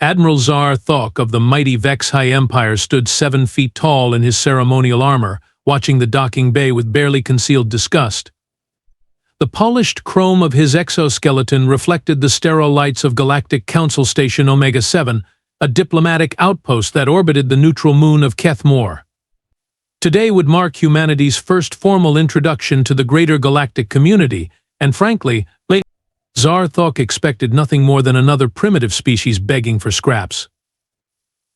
Admiral Zar Thok of the mighty Vex-High Empire stood 7 feet tall in his ceremonial armor, watching the docking bay with barely concealed disgust. The polished chrome of his exoskeleton reflected the sterile lights of Galactic Council Station Omega-7, a diplomatic outpost that orbited the neutral moon of Kethmore. Today would mark humanity's first formal introduction to the greater galactic community, and frankly, Zar Thok expected nothing more than another primitive species begging for scraps.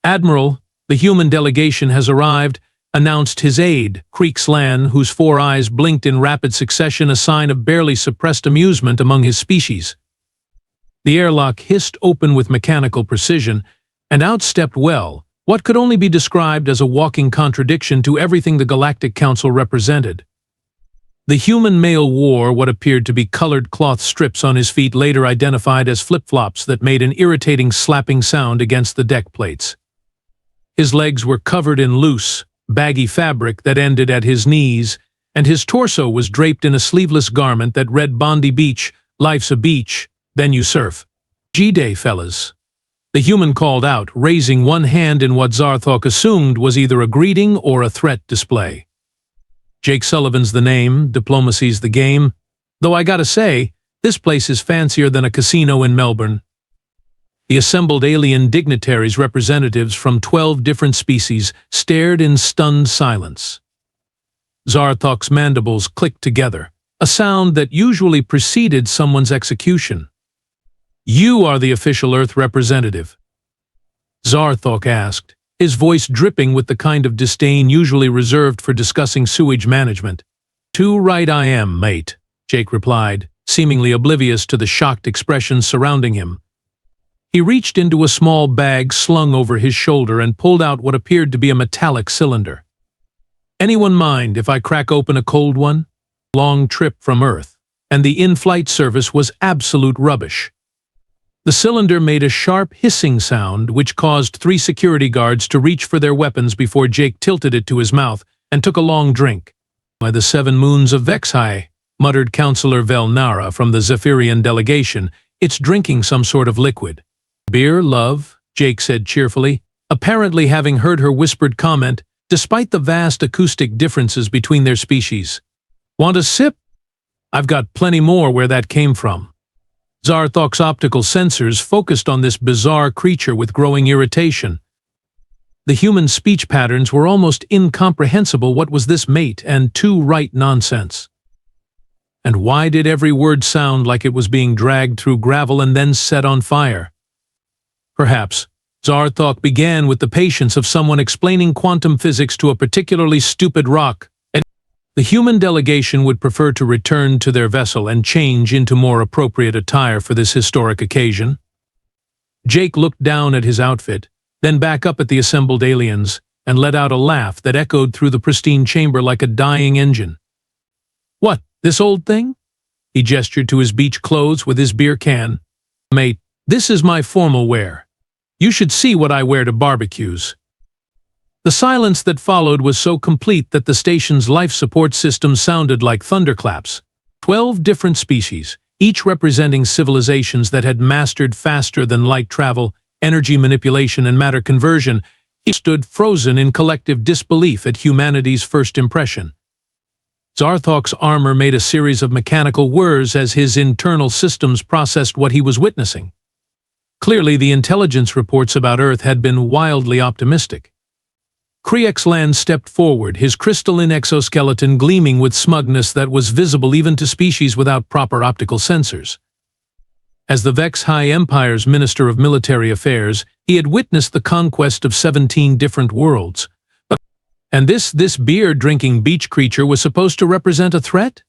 "Admiral, the human delegation has arrived," announced his aide, Creeks Lan, whose 4 eyes blinked in rapid succession, a sign of barely suppressed amusement among his species. The airlock hissed open with mechanical precision, and out stepped what could only be described as a walking contradiction to everything the Galactic Council represented. The human male wore what appeared to be colored cloth strips on his feet, later identified as flip-flops that made an irritating slapping sound against the deck plates. His legs were covered in loose, baggy fabric that ended at his knees, and his torso was draped in a sleeveless garment that read "Bondi Beach, life's a beach, then you surf. G-Day, fellas." The human called out, raising one hand in what Zar Thok assumed was either a greeting or a threat display. "Jake Sullivan's the name, diplomacy's the game. Though I gotta say, this place is fancier than a casino in Melbourne." The assembled alien dignitaries, representatives from 12 different species, stared in stunned silence. Zar Thok's mandibles clicked together, a sound that usually preceded someone's execution. "You are the official Earth representative?" Zar Thok asked, his voice dripping with the kind of disdain usually reserved for discussing sewage management. "Too right I am, mate," Jake replied, seemingly oblivious to the shocked expressions surrounding him. He reached into a small bag slung over his shoulder and pulled out what appeared to be a metallic cylinder. "Anyone mind if I crack open a cold one?" Long trip from Earth, and the in-flight service was absolute rubbish. The cylinder made a sharp hissing sound which caused 3 security guards to reach for their weapons before Jake tilted it to his mouth and took a long drink. "By the 7 moons of Vex-High," muttered Counselor Velnara from the Zephyrian delegation, "it's drinking some sort of liquid." "Beer, love," Jake said cheerfully, apparently having heard her whispered comment, despite the vast acoustic differences between their species. "Want a sip? I've got plenty more where that came from." Zar Thok's optical sensors focused on this bizarre creature with growing irritation. The human speech patterns were almost incomprehensible. What was this mate and too right nonsense? And why did every word sound like it was being dragged through gravel and then set on fire? Perhaps Zar Thok began with the patience of someone explaining quantum physics to a particularly stupid rock. The human delegation would prefer to return to their vessel and change into more appropriate attire for this historic occasion. Jake looked down at his outfit, then back up at the assembled aliens, and let out a laugh that echoed through the pristine chamber like a dying engine. "What, this old thing?" He gestured to his beach clothes with his beer can. "Mate, this is my formal wear. You should see what I wear to barbecues." The silence that followed was so complete that the station's life support system sounded like thunderclaps. 12 different species, each representing civilizations that had mastered faster than light travel, energy manipulation, and matter conversion, stood frozen in collective disbelief at humanity's first impression. Zar Thok's armor made a series of mechanical whirs as his internal systems processed what he was witnessing. Clearly, the intelligence reports about Earth had been wildly optimistic. Creeks Lan stepped forward, his crystalline exoskeleton gleaming with smugness that was visible even to species without proper optical sensors. As the Vex-High Empire's Minister of Military Affairs, he had witnessed the conquest of 17 different worlds. And this beer-drinking beach creature was supposed to represent a threat?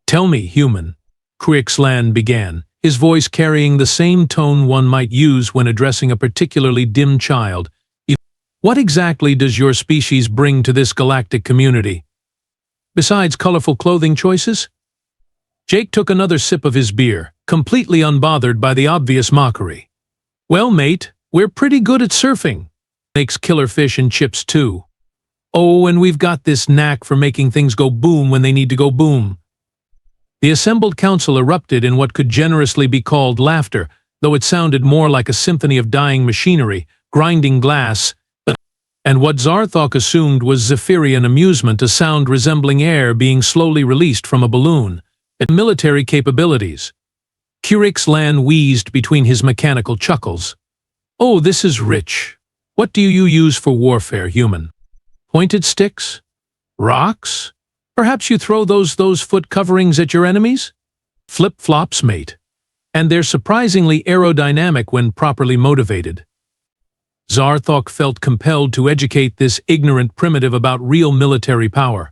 "Tell me, human," Creeks Lan began, his voice carrying the same tone one might use when addressing a particularly dim child. "What exactly does your species bring to this galactic community? Besides colorful clothing choices?" Jake took another sip of his beer, completely unbothered by the obvious mockery. "Well, mate, we're pretty good at surfing. Makes killer fish and chips too. Oh, and we've got this knack for making things go boom when they need to go boom." The assembled council erupted in what could generously be called laughter, though it sounded more like a symphony of dying machinery, grinding glass, and what Zarthok assumed was Zephyrian amusement, a sound resembling air being slowly released from a balloon. Military capabilities. Curix Lan wheezed between his mechanical chuckles. Oh, this is rich. What do you use for warfare, human? Pointed sticks? Rocks? Perhaps you throw those foot coverings at your enemies? Flip-flops, mate. And they're surprisingly aerodynamic when properly motivated. Zarthok felt compelled to educate this ignorant primitive about real military power.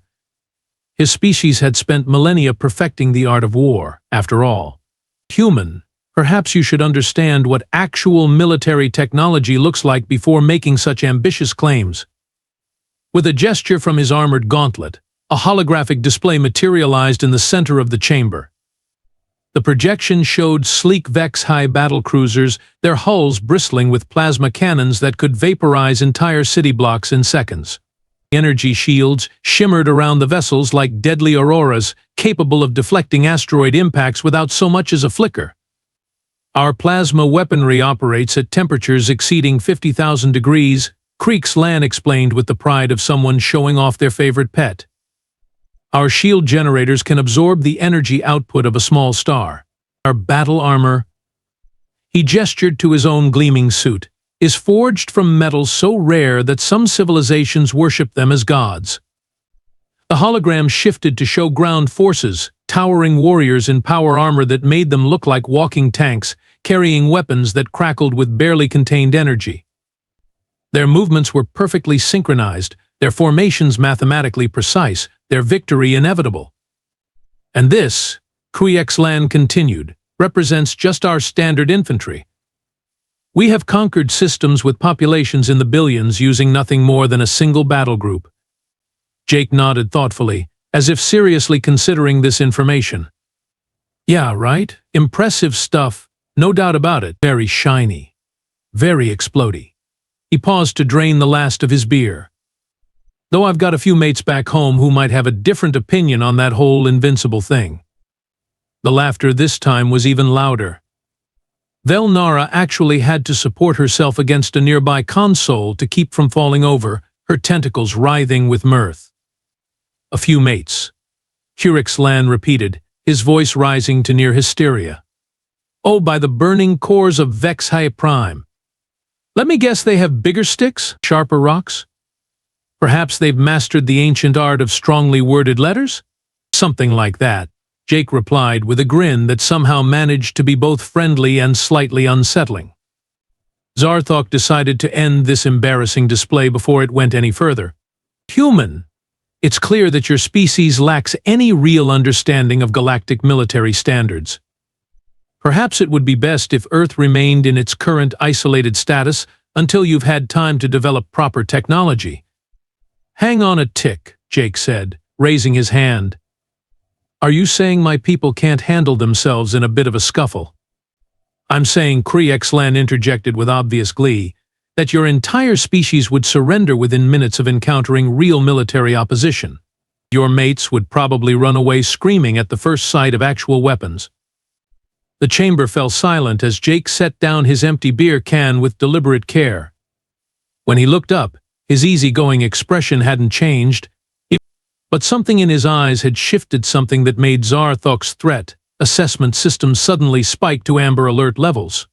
His species had spent millennia perfecting the art of war, after all. Human, perhaps you should understand what actual military technology looks like before making such ambitious claims. With a gesture from his armored gauntlet, a holographic display materialized in the center of the chamber. The projection showed sleek Vex-High battlecruisers, their hulls bristling with plasma cannons that could vaporize entire city blocks in seconds. Energy shields shimmered around the vessels like deadly auroras, capable of deflecting asteroid impacts without so much as a flicker. Our plasma weaponry operates at temperatures exceeding 50,000 degrees, Creeks Lan explained with the pride of someone showing off their favorite pet. Our shield generators can absorb the energy output of a small star. Our battle armor, he gestured to his own gleaming suit, is forged from metals so rare that some civilizations worship them as gods. The hologram shifted to show ground forces, towering warriors in power armor that made them look like walking tanks, carrying weapons that crackled with barely contained energy. Their movements were perfectly synchronized, their formations mathematically precise, their victory inevitable. And this, Creeks Lan continued, represents just our standard infantry. We have conquered systems with populations in the billions using nothing more than a single battle group. Jake nodded thoughtfully, as if seriously considering this information. Yeah, right? Impressive stuff, no doubt about it. Very shiny. Very explodey. He paused to drain the last of his beer. Though I've got a few mates back home who might have a different opinion on that whole invincible thing. The laughter this time was even louder. Velnara actually had to support herself against a nearby console to keep from falling over, her tentacles writhing with mirth. A few mates. Curix Lan repeated, his voice rising to near hysteria. Oh, by the burning cores of Vex-High Prime. Let me guess they have bigger sticks, sharper rocks? Perhaps they've mastered the ancient art of strongly worded letters? Something like that, Jake replied with a grin that somehow managed to be both friendly and slightly unsettling. Zarthok decided to end this embarrassing display before it went any further. Human, it's clear that your species lacks any real understanding of galactic military standards. Perhaps it would be best if Earth remained in its current isolated status until you've had time to develop proper technology. Hang on a tick, Jake said, raising his hand. Are you saying my people can't handle themselves in a bit of a scuffle? I'm saying, Creeks Lan interjected with obvious glee, that your entire species would surrender within minutes of encountering real military opposition. Your mates would probably run away screaming at the first sight of actual weapons. The chamber fell silent as Jake set down his empty beer can with deliberate care. When he looked up, his easygoing expression hadn't changed, but something in his eyes had shifted, something that made Zarthok's threat assessment system suddenly spike to Amber Alert levels.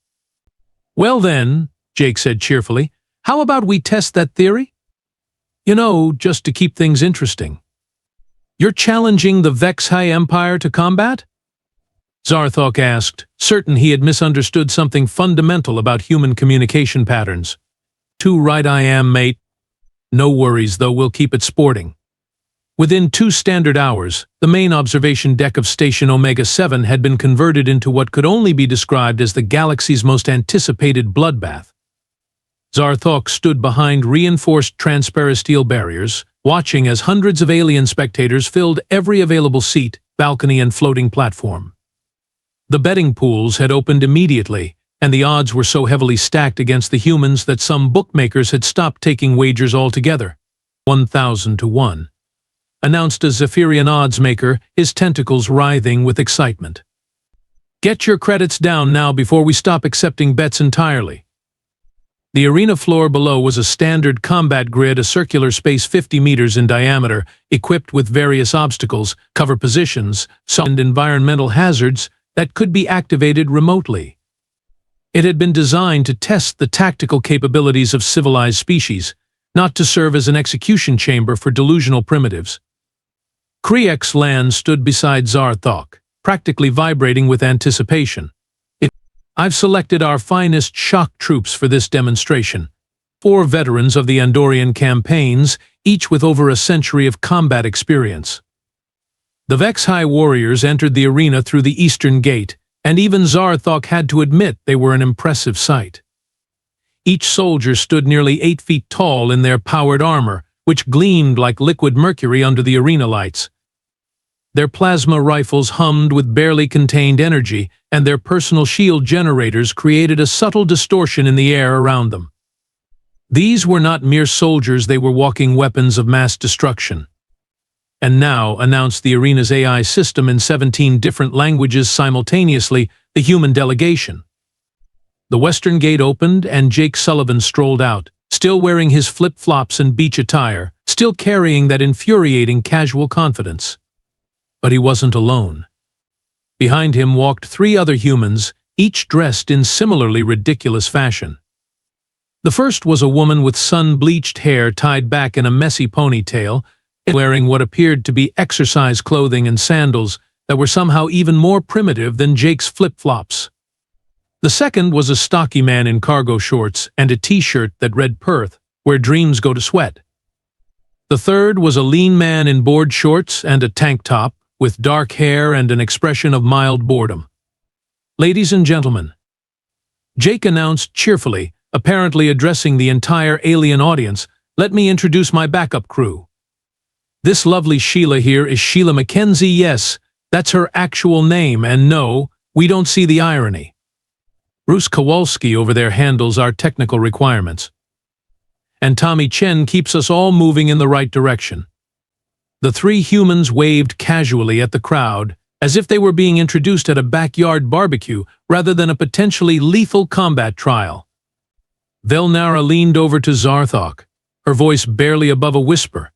Well then, Jake said cheerfully, how about we test that theory? You know, just to keep things interesting. You're challenging the Vex-High Empire to combat? Zarthok asked, certain he had misunderstood something fundamental about human communication patterns. Too right I am, mate. No worries, though, we'll keep it sporting. Within 2 standard hours, the main observation deck of Station Omega-7 had been converted into what could only be described as the galaxy's most anticipated bloodbath. Zarthok stood behind reinforced transparasteel barriers, watching as hundreds of alien spectators filled every available seat, balcony, and floating platform. The betting pools had opened immediately, and the odds were so heavily stacked against the humans that some bookmakers had stopped taking wagers altogether. 1,000 to 1. Announced a Zephyrian odds maker, his tentacles writhing with excitement. Get your credits down now before we stop accepting bets entirely. The arena floor below was a standard combat grid, a circular space 50 meters in diameter, equipped with various obstacles, cover positions, and environmental hazards that could be activated remotely. It had been designed to test the tactical capabilities of civilized species, not to serve as an execution chamber for delusional primitives. Kriex Lan stood beside Zarthok, practically vibrating with anticipation. I've selected our finest shock troops for this demonstration. 4 veterans of the Andorian campaigns, each with over a century of combat experience. The Vex-High warriors entered the arena through the eastern gate, and even Zarthok had to admit they were an impressive sight. Each soldier stood nearly 8 feet tall in their powered armor, which gleamed like liquid mercury under the arena lights. Their plasma rifles hummed with barely contained energy, and their personal shield generators created a subtle distortion in the air around them. These were not mere soldiers, they were walking weapons of mass destruction. And now, announced the arena's AI system in 17 different languages simultaneously, the human delegation. The western gate opened and Jake Sullivan strolled out, still wearing his flip-flops and beach attire, still carrying that infuriating casual confidence. But he wasn't alone. Behind him walked 3 other humans, each dressed in similarly ridiculous fashion. The first was a woman with sun-bleached hair tied back in a messy ponytail, wearing what appeared to be exercise clothing and sandals that were somehow even more primitive than Jake's flip-flops. The second was a stocky man in cargo shorts and a t-shirt that read Perth, where dreams go to sweat. The third was a lean man in board shorts and a tank top, with dark hair and an expression of mild boredom. "Ladies and gentlemen," Jake announced cheerfully, apparently addressing the entire alien audience, "let me introduce my backup crew. This lovely Sheila here is Sheila Mackenzie. Yes, that's her actual name, and no, we don't see the irony. Bruce Kowalski over there handles our technical requirements. And Tommy Chen keeps us all moving in the right direction." The 3 humans waved casually at the crowd, as if they were being introduced at a backyard barbecue rather than a potentially lethal combat trial. Velnara leaned over to Zarthok, her voice barely above a whisper.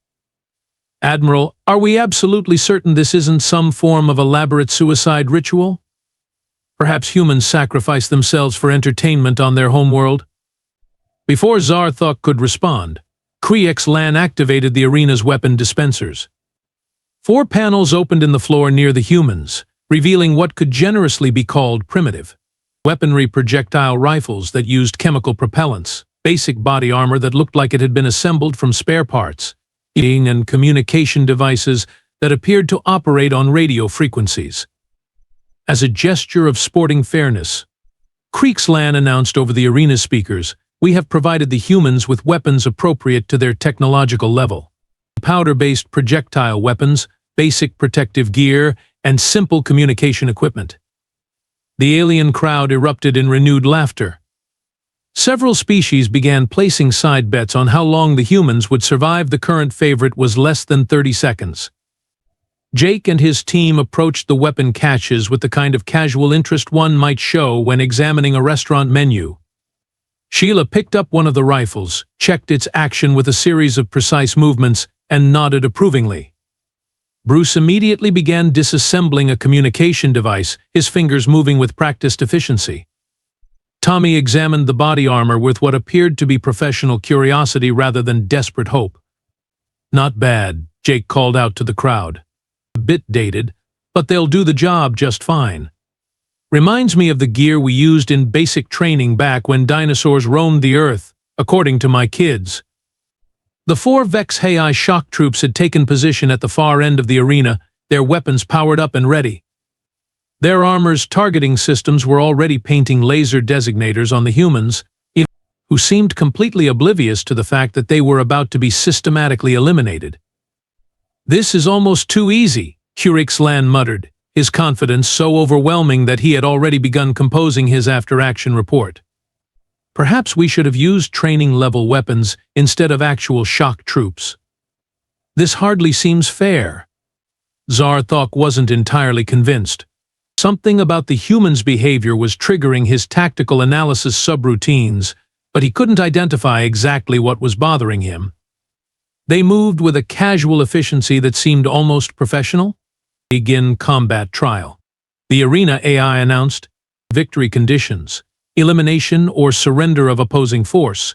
"Admiral, are we absolutely certain this isn't some form of elaborate suicide ritual? Perhaps humans sacrifice themselves for entertainment on their homeworld?" Before Zarthok could respond, Kriex Lan activated the arena's weapon dispensers. 4 panels opened in the floor near the humans, revealing what could generously be called primitive weaponry: projectile rifles that used chemical propellants, basic body armor that looked like it had been assembled from spare parts, and communication devices that appeared to operate on radio frequencies. As a gesture of sporting fairness, Kriex Lan announced over the arena speakers, "We have provided the humans with weapons appropriate to their technological level. Powder-based projectile weapons, basic protective gear, and simple communication equipment." The alien crowd erupted in renewed laughter. Several species began placing side bets on how long the humans would survive. The current favorite was less than 30 seconds. Jake and his team approached the weapon caches with the kind of casual interest one might show when examining a restaurant menu. Sheila picked up one of the rifles, checked its action with a series of precise movements, and nodded approvingly. Bruce immediately began disassembling a communication device, his fingers moving with practiced efficiency. Tommy examined the body armor with what appeared to be professional curiosity rather than desperate hope. "Not bad," Jake called out to the crowd. "A bit dated, but they'll do the job just fine. Reminds me of the gear we used in basic training back when dinosaurs roamed the earth, according to my kids." The 4 Vex-High shock troops had taken position at the far end of the arena, their weapons powered up and ready. Their armor's targeting systems were already painting laser designators on the humans, who seemed completely oblivious to the fact that they were about to be systematically eliminated. "This is almost too easy," Kriex Lan muttered, his confidence so overwhelming that he had already begun composing his after-action report. "Perhaps we should have used training-level weapons instead of actual shock troops. This hardly seems fair." Zarthok wasn't entirely convinced. Something about the human's behavior was triggering his tactical analysis subroutines, but he couldn't identify exactly what was bothering him. They moved with a casual efficiency that seemed almost professional. Begin combat trial. The arena AI announced victory conditions, elimination or surrender of opposing force.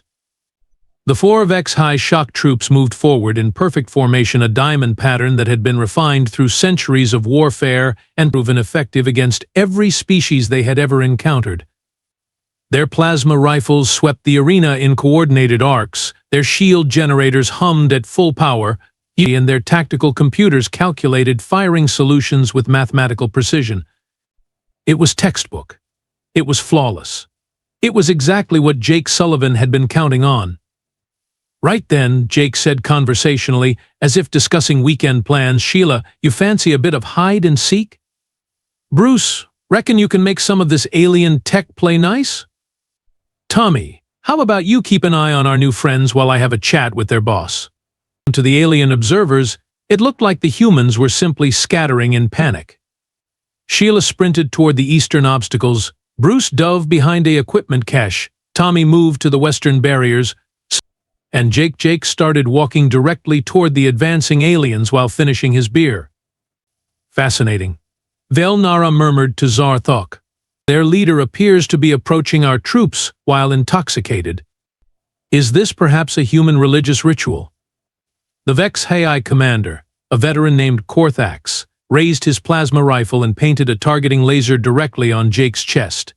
The 4 Vex-High shock troops moved forward in perfect formation, a diamond pattern that had been refined through centuries of warfare and proven effective against every species they had ever encountered. Their plasma rifles swept the arena in coordinated arcs, their shield generators hummed at full power, and their tactical computers calculated firing solutions with mathematical precision. It was textbook. It was flawless. It was exactly what Jake Sullivan had been counting on. Right then, Jake said conversationally, as if discussing weekend plans, "Sheila, you fancy a bit of hide and seek? Bruce, reckon you can make some of this alien tech play nice? Tommy, how about you keep an eye on our new friends while I have a chat with their boss?" To the alien observers, it looked like the humans were simply scattering in panic. Sheila sprinted toward the eastern obstacles, Bruce dove behind a equipment cache, Tommy moved to the western barriers, and Jake started walking directly toward the advancing aliens while finishing his beer. "Fascinating," Velnara murmured to Zarthok. "Their leader appears to be approaching our troops while intoxicated. Is this perhaps a human religious ritual?" The Vex-High commander, a veteran named Korthax, raised his plasma rifle and painted a targeting laser directly on Jake's chest.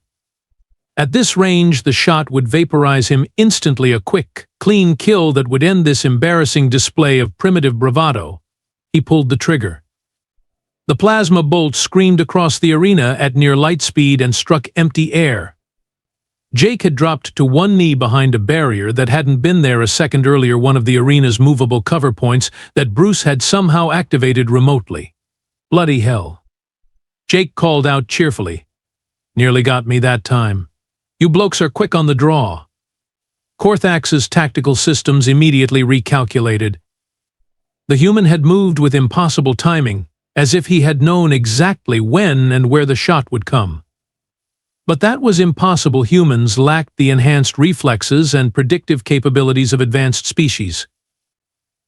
At this range, the shot would vaporize him instantly, a quick, clean kill that would end this embarrassing display of primitive bravado. He pulled the trigger. The plasma bolt screamed across the arena at near light speed and struck empty air. Jake had dropped to one knee behind a barrier that hadn't been there a second earlier, one of the arena's movable cover points that Bruce had somehow activated remotely. "Bloody hell," Jake called out cheerfully. "Nearly got me that time. You blokes are quick on the draw." Korthax's tactical systems immediately recalculated. The human had moved with impossible timing, as if he had known exactly when and where the shot would come. But that was impossible. Humans lacked the enhanced reflexes and predictive capabilities of advanced species.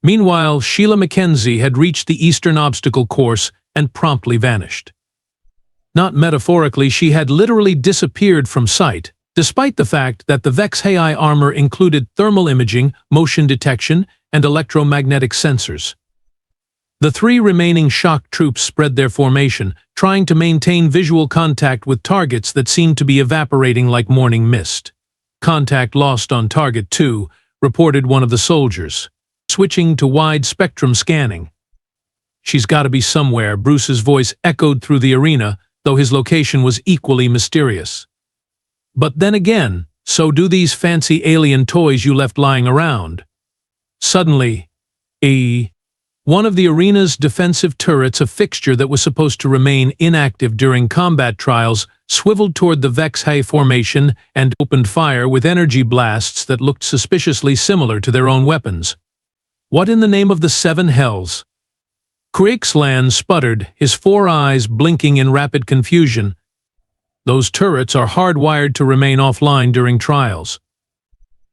Meanwhile, Sheila Mackenzie had reached the eastern obstacle course and promptly vanished. Not metaphorically, she had literally disappeared from sight, despite the fact that the Vex-High armor included thermal imaging, motion detection, and electromagnetic sensors. The 3 remaining shock troops spread their formation, trying to maintain visual contact with targets that seemed to be evaporating like morning mist. "Contact lost on target 2, reported one of the soldiers, switching to wide-spectrum scanning." "She's got to be somewhere," Bruce's voice echoed through the arena, though his location was equally mysterious. "But then again, so do these fancy alien toys you left lying around." Suddenly, one of the arena's defensive turrets, a fixture that was supposed to remain inactive during combat trials, swiveled toward the Vex-High formation and opened fire with energy blasts that looked suspiciously similar to their own weapons. "What in the name of the 7 hells?" Kriegsland sputtered, his 4 eyes blinking in rapid confusion. "Those turrets are hardwired to remain offline during trials."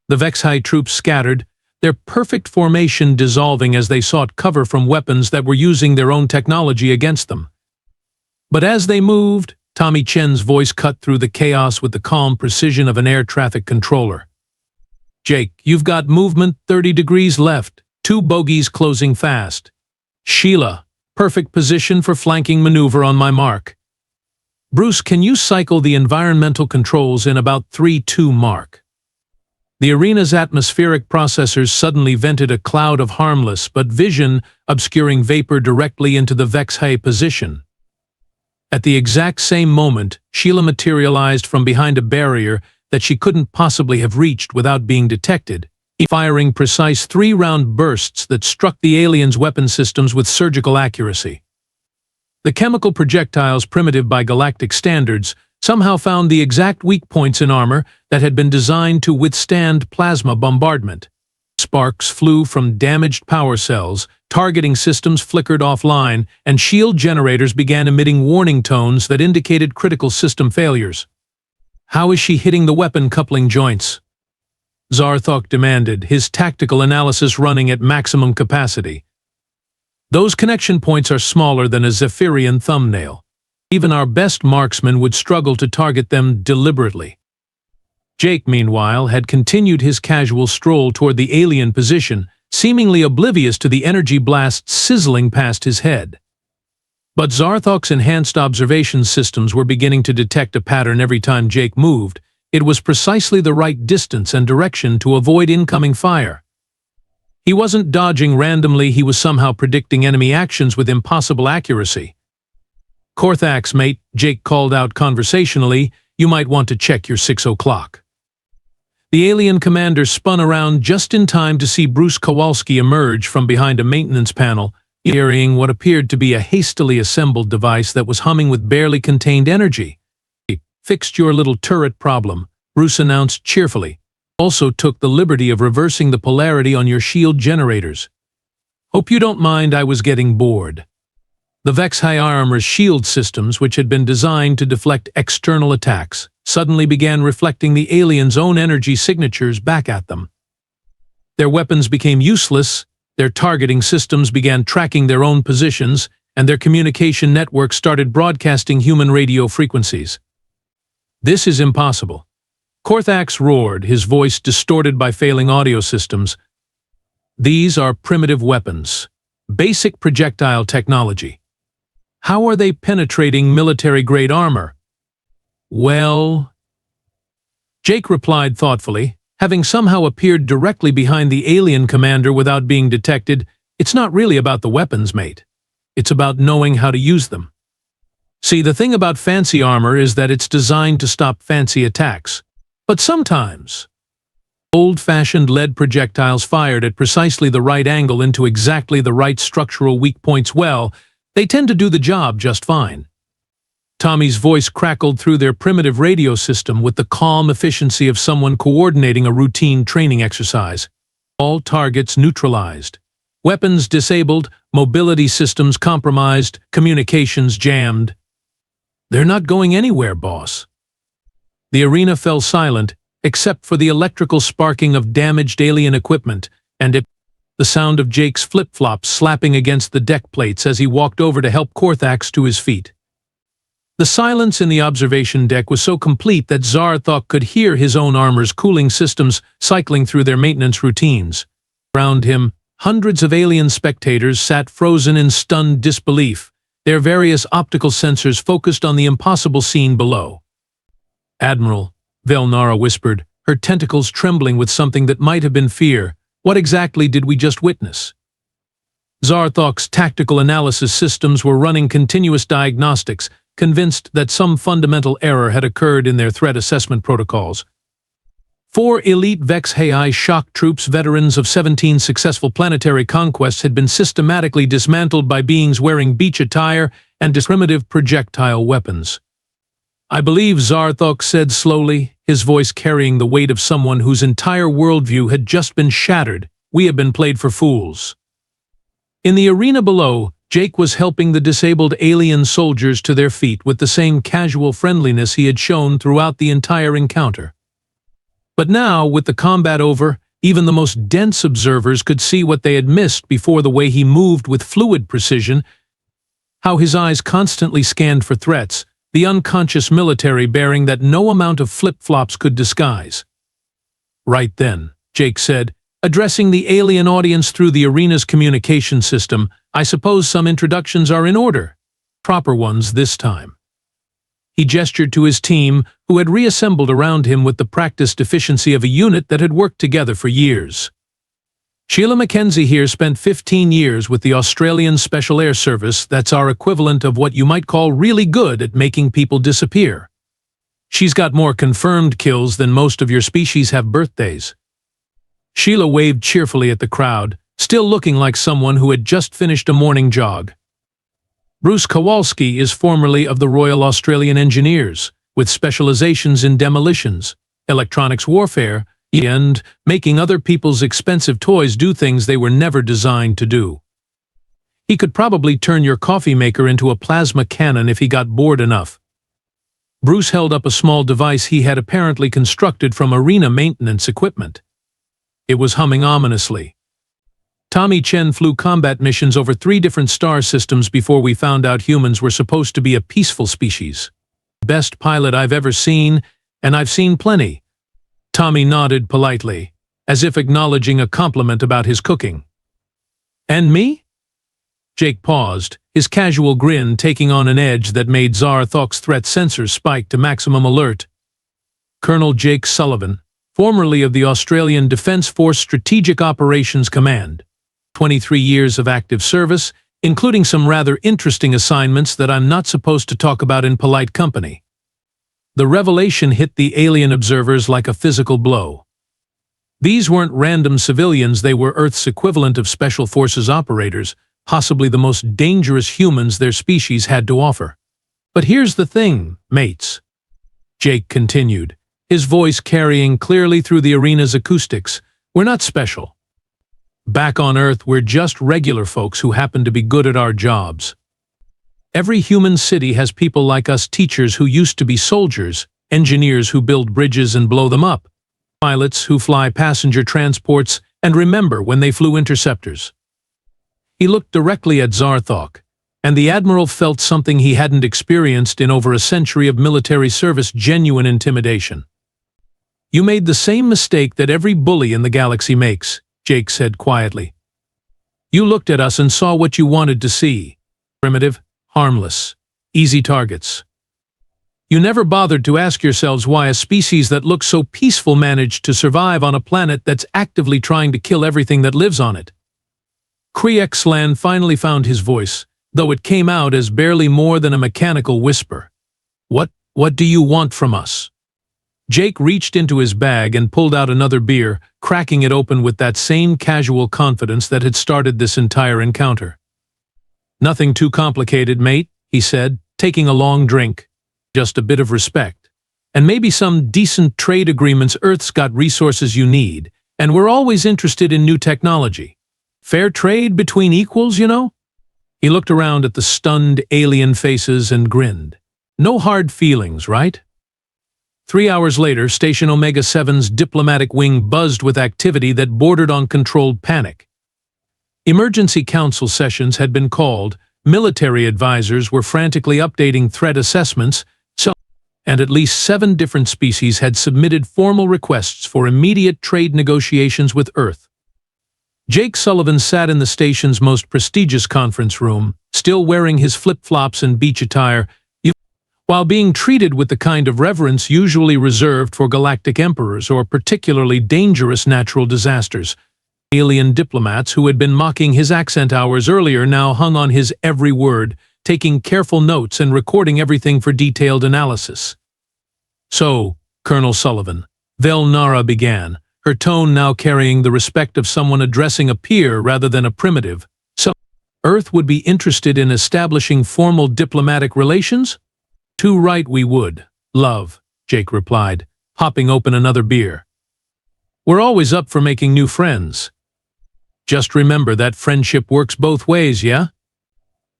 The Vex-High troops scattered, their perfect formation dissolving as they sought cover from weapons that were using their own technology against them. But as they moved, Tommy Chen's voice cut through the chaos with the calm precision of an air traffic controller. "Jake, you've got movement 30 degrees left, 2 bogies closing fast. Sheila, perfect position for flanking maneuver on my mark. Bruce, can you cycle the environmental controls in about 3-2 mark?" The arena's atmospheric processors suddenly vented a cloud of harmless but vision-obscuring vapor directly into the Vex-High position. At the exact same moment, Sheila materialized from behind a barrier that she couldn't possibly have reached without being detected, firing precise 3-round bursts that struck the aliens' weapon systems with surgical accuracy. The chemical projectiles, primitive by galactic standards, somehow found the exact weak points in armor that had been designed to withstand plasma bombardment. Sparks flew from damaged power cells, targeting systems flickered offline, and shield generators began emitting warning tones that indicated critical system failures. "How is she hitting the weapon coupling joints?" Zarthok demanded, his tactical analysis running at maximum capacity. "Those connection points are smaller than a Zephyrian thumbnail. Even our best marksmen would struggle to target them deliberately." Jake, meanwhile, had continued his casual stroll toward the alien position, seemingly oblivious to the energy blasts sizzling past his head. But Zarthok's enhanced observation systems were beginning to detect a pattern every time Jake moved. It was precisely the right distance and direction to avoid incoming fire. He wasn't dodging randomly, he was somehow predicting enemy actions with impossible accuracy. "Korthax, mate," Jake called out conversationally, "you might want to check your 6 o'clock." The alien commander spun around just in time to see Bruce Kowalski emerge from behind a maintenance panel, carrying what appeared to be a hastily assembled device that was humming with barely contained energy. "Fixed your little turret problem," Bruce announced cheerfully. "Also took the liberty of reversing the polarity on your shield generators. Hope you don't mind, I was getting bored." The Vex High Armor's shield systems, which had been designed to deflect external attacks, suddenly began reflecting the aliens' own energy signatures back at them. Their weapons became useless, their targeting systems began tracking their own positions, and their communication networks started broadcasting human radio frequencies. "This is impossible." Korthax roared, his voice distorted by failing audio systems. "These are primitive weapons. Basic projectile technology. How are they penetrating military-grade armor?" "Well," Jake replied thoughtfully, having somehow appeared directly behind the alien commander without being detected, "it's not really about the weapons, mate. It's about knowing how to use them. See, the thing about fancy armor is that it's designed to stop fancy attacks. But sometimes, old-fashioned lead projectiles fired at precisely the right angle into exactly the right structural weak points, well, they tend to do the job just fine." Tommy's voice crackled through their primitive radio system with the calm efficiency of someone coordinating a routine training exercise. "All targets neutralized. Weapons disabled, mobility systems compromised, communications jammed." "They're not going anywhere, boss." The arena fell silent, except for the electrical sparking of damaged alien equipment, and the sound of Jake's flip-flops slapping against the deck plates as he walked over to help Korthax to his feet. The silence in the observation deck was so complete that Zarthok could hear his own armor's cooling systems cycling through their maintenance routines. Around him, hundreds of alien spectators sat frozen in stunned disbelief, their various optical sensors focused on the impossible scene below. "Admiral," Velnara whispered, her tentacles trembling with something that might have been fear, "what exactly did we just witness?" Zarthok's tactical analysis systems were running continuous diagnostics, convinced that some fundamental error had occurred in their threat assessment protocols. 4 elite Vex Hai shock troops, veterans of 17 successful planetary conquests, had been systematically dismantled by beings wearing beach attire and primitive projectile weapons. "I believe," Zarthok said slowly, his voice carrying the weight of someone whose entire worldview had just been shattered, "we have been played for fools." In the arena below, Jake was helping the disabled alien soldiers to their feet with the same casual friendliness he had shown throughout the entire encounter. But now, with the combat over, even the most dense observers could see what they had missed before: the way he moved with fluid precision, how his eyes constantly scanned for threats, the unconscious military bearing that no amount of flip-flops could disguise. "Right then," Jake said, addressing the alien audience through the arena's communication system, "I suppose some introductions are in order. Proper ones this time." He gestured to his team, who had reassembled around him with the practiced efficiency of a unit that had worked together for years. "Sheila Mackenzie here spent 15 years with the Australian Special Air Service. That's our equivalent of what you might call really good at making people disappear. She's got more confirmed kills than most of your species have birthdays." Sheila waved cheerfully at the crowd, still looking like someone who had just finished a morning jog. "Bruce Kowalski is formerly of the Royal Australian Engineers, with specializations in demolitions, electronics warfare, and making other people's expensive toys do things they were never designed to do. He could probably turn your coffee maker into a plasma cannon if he got bored enough. Bruce held up a small device he had apparently constructed from arena maintenance equipment. It was humming ominously. Tommy Chen flew combat missions over 3 different star systems before we found out humans were supposed to be a peaceful species. Best pilot I've ever seen, and I've seen plenty. Tommy nodded politely, as if acknowledging a compliment about his cooking. And me? Jake paused, his casual grin taking on an edge that made Zarthok's threat sensors spike to maximum alert. Colonel Jake Sullivan, formerly of the Australian Defence Force Strategic Operations Command. 23 years of active service, including some rather interesting assignments that I'm not supposed to talk about in polite company. The revelation hit the alien observers like a physical blow. These weren't random civilians, they were Earth's equivalent of Special Forces operators, possibly the most dangerous humans their species had to offer. But here's the thing, mates, Jake continued, his voice carrying clearly through the arena's acoustics. We're not special. Back on Earth, we're just regular folks who happen to be good at our jobs. Every human city has people like us, teachers who used to be soldiers, engineers who build bridges and blow them up, pilots who fly passenger transports and remember when they flew interceptors. He looked directly at Zarthok, and the Admiral felt something he hadn't experienced in over a century of military service: genuine intimidation. You made the same mistake that every bully in the galaxy makes, Jake said quietly. You looked at us and saw what you wanted to see. Primitive, harmless, easy targets. You never bothered to ask yourselves why a species that looks so peaceful managed to survive on a planet that's actively trying to kill everything that lives on it. Kriexlan finally found his voice, though it came out as barely more than a mechanical whisper. What do you want from us? Jake reached into his bag and pulled out another beer, cracking it open with that same casual confidence that had started this entire encounter. Nothing too complicated, mate, he said, taking a long drink. Just a bit of respect. And maybe some decent trade agreements. Earth's got resources you need, and we're always interested in new technology. Fair trade between equals, you know? He looked around at the stunned alien faces and grinned. No hard feelings, right? 3 hours later, Station Omega-7's diplomatic wing buzzed with activity that bordered on controlled panic. Emergency council sessions had been called, military advisors were frantically updating threat assessments, and at least 7 different species had submitted formal requests for immediate trade negotiations with Earth. Jake Sullivan sat in the station's most prestigious conference room, still wearing his flip-flops and beach attire, while being treated with the kind of reverence usually reserved for galactic emperors or particularly dangerous natural disasters. Alien diplomats who had been mocking his accent hours earlier now hung on his every word, taking careful notes and recording everything for detailed analysis. So, Colonel Sullivan, Velnara began, her tone now carrying the respect of someone addressing a peer rather than a primitive. So, Earth would be interested in establishing formal diplomatic relations? Too right we would, love, Jake replied, popping open another beer. We're always up for making new friends. Just remember that friendship works both ways, yeah?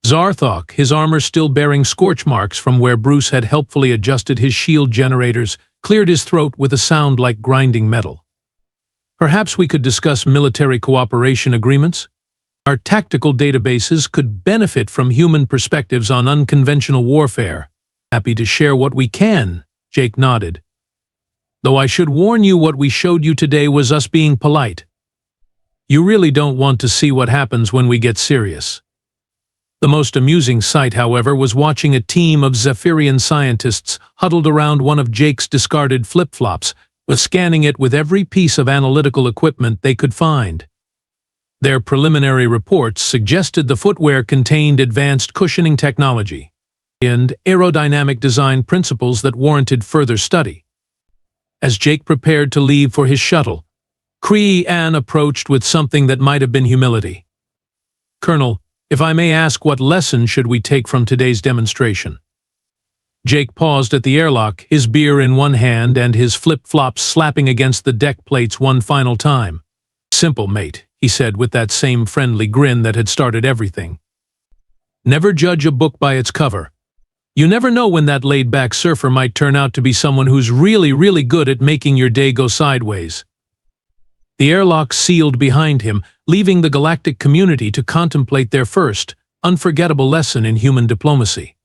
Zarthok, his armor still bearing scorch marks from where Bruce had helpfully adjusted his shield generators, cleared his throat with a sound like grinding metal. Perhaps we could discuss military cooperation agreements? Our tactical databases could benefit from human perspectives on unconventional warfare. Happy to share what we can, Jake nodded. Though I should warn you, what we showed you today was us being polite. You really don't want to see what happens when we get serious. The most amusing sight, however, was watching a team of Zephyrian scientists huddled around one of Jake's discarded flip-flops, scanning it with every piece of analytical equipment they could find. Their preliminary reports suggested the footwear contained advanced cushioning technology and aerodynamic design principles that warranted further study. As Jake prepared to leave for his shuttle, Kree-An approached with something that might have been humility. Colonel, if I may ask, what lesson should we take from today's demonstration? Jake paused at the airlock, his beer in one hand and his flip-flops slapping against the deck plates one final time. "Simple, mate," he said with that same friendly grin that had started everything. "Never judge a book by its cover. You never know when that laid-back surfer might turn out to be someone who's really, really good at making your day go sideways." The airlock sealed behind him, leaving the galactic community to contemplate their first, unforgettable lesson in human diplomacy.